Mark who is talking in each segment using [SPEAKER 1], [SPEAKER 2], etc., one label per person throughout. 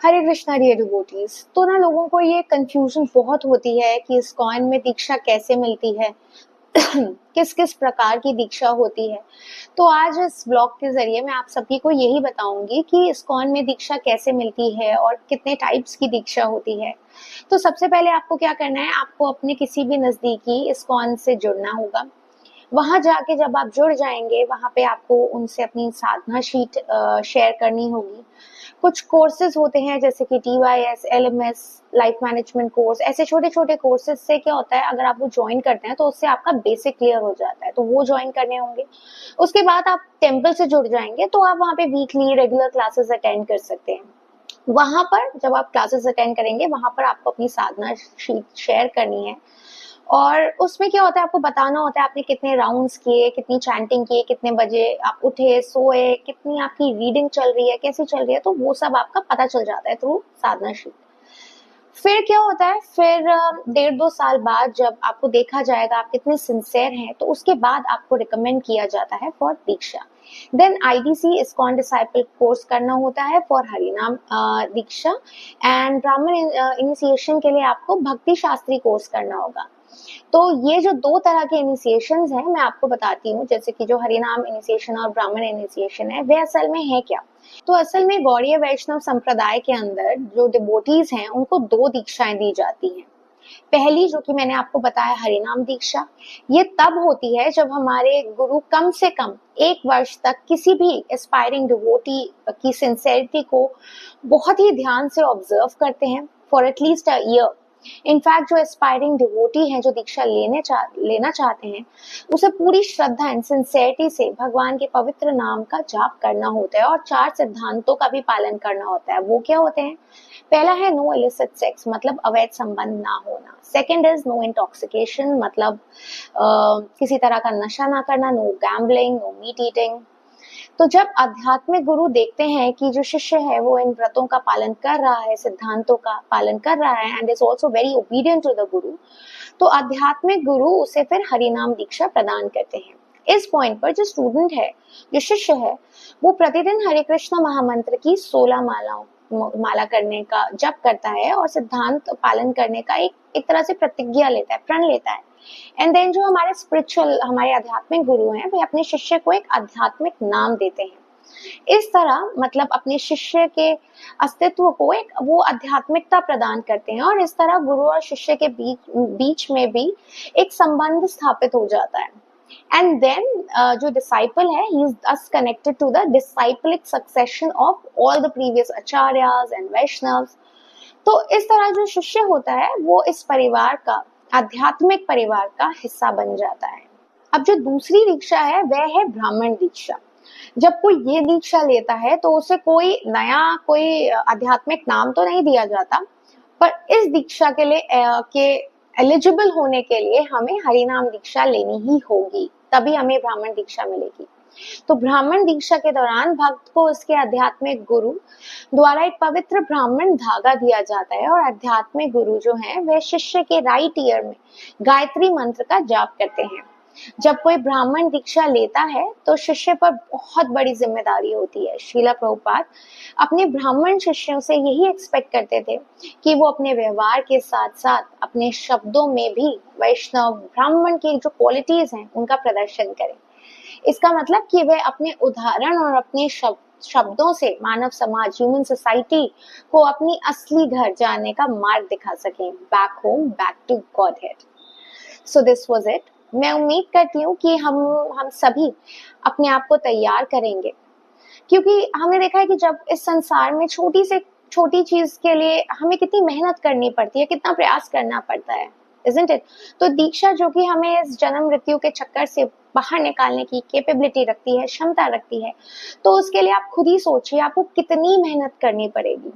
[SPEAKER 1] हरे Krishna dear devotees. तो ना लोगों को ये कंफ्यूजन बहुत होती है कि इस्कॉन में दीक्षा कैसे मिलती है किस किस प्रकार की दीक्षा होती है। तो आज इस ब्लॉग के जरिए मैं आप सभी को यही बताऊंगी कि इस्कॉन में दीक्षा कैसे मिलती है और कितने टाइप्स की दीक्षा होती है। तो सबसे पहले आपको क्या करना है, आपको अपने किसी भी नजदीकी इस्कॉन से जुड़ना होगा। वहां जाके जब आप जुड़ जाएंगे, वहां पे आपको उनसे अपनी साधना शीट शेयर करनी होगी। कुछ कोर्सेज होते हैं जैसे कि TYS, LMS, life management course, ऐसे छोटे छोटे कोर्सेज से क्या होता है, अगर आप वो ज्वाइन करते हैं तो उससे आपका बेसिक क्लियर हो जाता है, तो वो ज्वाइन करने होंगे। उसके बाद आप टेम्पल से जुड़ जाएंगे, तो आप वहाँ पे वीकली रेगुलर क्लासेस अटेंड कर सकते हैं। वहां पर जब आप क्लासेस अटेंड करेंगे, वहां पर आपको अपनी साधना शीट शेयर करनी है और उसमें क्या होता है, आपको बताना होता है आपने कितने राउंड्स किए, कितनी चैंटिंग किए, कितने बजे आप उठे, सोए, कितनी आपकी रीडिंग चल रही है, कैसी चल रही है, तो वो सब आपका पता चल जाता है थ्रू साधना शीट। फिर क्या होता है, फिर 1.5-2 साल बाद जब आपको देखा जाएगा आप कितने सिंसियर हैं, तो उसके बाद आपको रिकमेंड किया जाता है for diksha. Then IDC ISKCON disciple course करना होता है फॉर हरिनाम दीक्षा। एंड ब्राह्मण इनिशिएशन के लिए आपको भक्ति शास्त्री कोर्स करना होगा। तो ये जो दो तरह के इनिशिएशंस हैं, मैं आपको बताती हूँ। जैसे कि जो हरिनाम इनिशिएशन और ब्राह्मण इनिशिएशन है, वे असल में है क्या। तो असल में गौड़ीय वैष्णव संप्रदाय के अंदर जो डिवोटीज हैं, उनको 2 दीक्षाएं दी जाती हैं। पहली, जो कि मैंने आपको बताया, हरिनाम दीक्षा, ये तब होती है जब हमारे गुरु कम से कम 1 वर्ष तक किसी भी एस्पायरिंग डिवोटी की सिंसेरिटी को बहुत ही ध्यान से ऑब्जर्व करते हैं for at least a year. In fact जो एस्पायरिंग डिवोटी हैं, जो दीक्षा लेना चाहते हैं, उसे पूरी श्रद्धा एंड सिंसेरिटी से भगवान के पवित्र नाम का जाप करना होता है और 4 सिद्धांतों का भी पालन करना होता है। वो क्या होते हैं? पहला है नो इलिसिट सेक्स, मतलब अवैध संबंध ना होना। सेकंड इज नो इंटॉक्सिकेशन, मतलब किसी तरह का नशा ना करना। No gambling, no meat eating. तो जब आध्यात्मिक गुरु देखते हैं कि जो शिष्य है वो इन व्रतों का पालन कर रहा है, सिद्धांतों का पालन कर रहा है, and is also very obedient to the guru, तो आध्यात्मिक गुरु उसे फिर हरिनाम दीक्षा प्रदान करते हैं। इस पॉइंट पर जो स्टूडेंट है, जो शिष्य है, वो प्रतिदिन हरे कृष्ण महामंत्र की 16 माला करने का जप करता है और सिद्धांत पालन करने का एक तरह से प्रतिज्ञा लेता है, प्रण लेता है। एंड देन जो हमारे स्पिरिचुअल, हमारे आध्यात्मिक गुरु हैं, वे अपने शिष्य को एक आध्यात्मिक नाम देते हैं। इस तरह मतलब अपने शिष्य के अस्तित्व को एक वो आध्यात्मिकता प्रदान करते हैं और इस तरह गुरु और शिष्य के बीच में भी एक संबंध स्थापित हो जाता है। एंड देन जो डिसाइपल है, he is thus connected to the disciplic succession of all the previous acharyas and vaishnavas। तो इस तरह जो शिष्य होता है वो इस परिवार का, आध्यात्मिक परिवार का हिस्सा बन जाता है। अब जो दूसरी दीक्षा है वह है ब्राह्मण दीक्षा। जब कोई ये दीक्षा लेता है तो उसे कोई नया, कोई आध्यात्मिक नाम तो नहीं दिया जाता, पर इस दीक्षा के लिए के एलिजिबल होने के लिए हमें हरिनाम दीक्षा लेनी ही होगी, तभी हमें ब्राह्मण दीक्षा मिलेगी। तो ब्राह्मण दीक्षा के दौरान भक्त को उसके आध्यात्मिक गुरु द्वारा एक पवित्र ब्राह्मण धागा दिया जाता है और आध्यात्मिक गुरु जो है वह शिष्य के राइट ईयर में गायत्री मंत्र का जाप करते हैं। जब कोई ब्राह्मण दीक्षा लेता है तो शिष्य पर बहुत बड़ी जिम्मेदारी होती है। श्रीला प्रभुपाद अपने ब्राह्मण शिष्यों से यही एक्सपेक्ट करते थे कि वो अपने व्यवहार के साथ साथ अपने शब्दों में भी वैष्णव ब्राह्मण की जो क्वालिटीज हैं उनका प्रदर्शन करें। इसका मतलब कि वे अपने उदाहरण और अपने शब्दों से मानव समाज, ह्यूमन सोसाइटी को अपनी असली घर जाने का मार्ग दिखा सकें, back home, back to godhead. So this was it. मैं उम्मीद करती हूँ कि हम सभी अपने आप को तैयार करेंगे, क्योंकि हमने देखा है कि जब इस संसार में छोटी से छोटी चीज के लिए हमें कितनी मेहनत करनी पड़ती है, कितना प्रयास करना पड़ता है, isn't it? तो दीक्षा जो कि हमें इस जन्म मृत्यु के चक्कर से बाहर निकालने की कैपेबिलिटी रखती है, क्षमता रखती है, तो उसके लिए आप खुद ही सोचिए आपको कितनी मेहनत करनी पड़ेगी।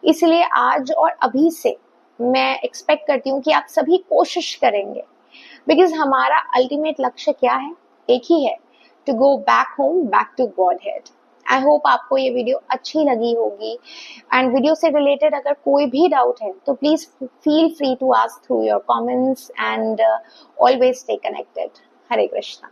[SPEAKER 1] इसलिए आज और अभी से मैं एक्सपेक्ट करती हूँ कि आप सभी कोशिश करेंगे, बिकॉज हमारा अल्टीमेट लक्ष्य क्या है? एक ही है, to go back home, back to godhead. I hope आपको ये वीडियो अच्छी लगी होगी, एंड वीडियो से रिलेटेड अगर कोई भी डाउट है तो please feel free to ask through your comments, and always stay connected. Hare Krishna.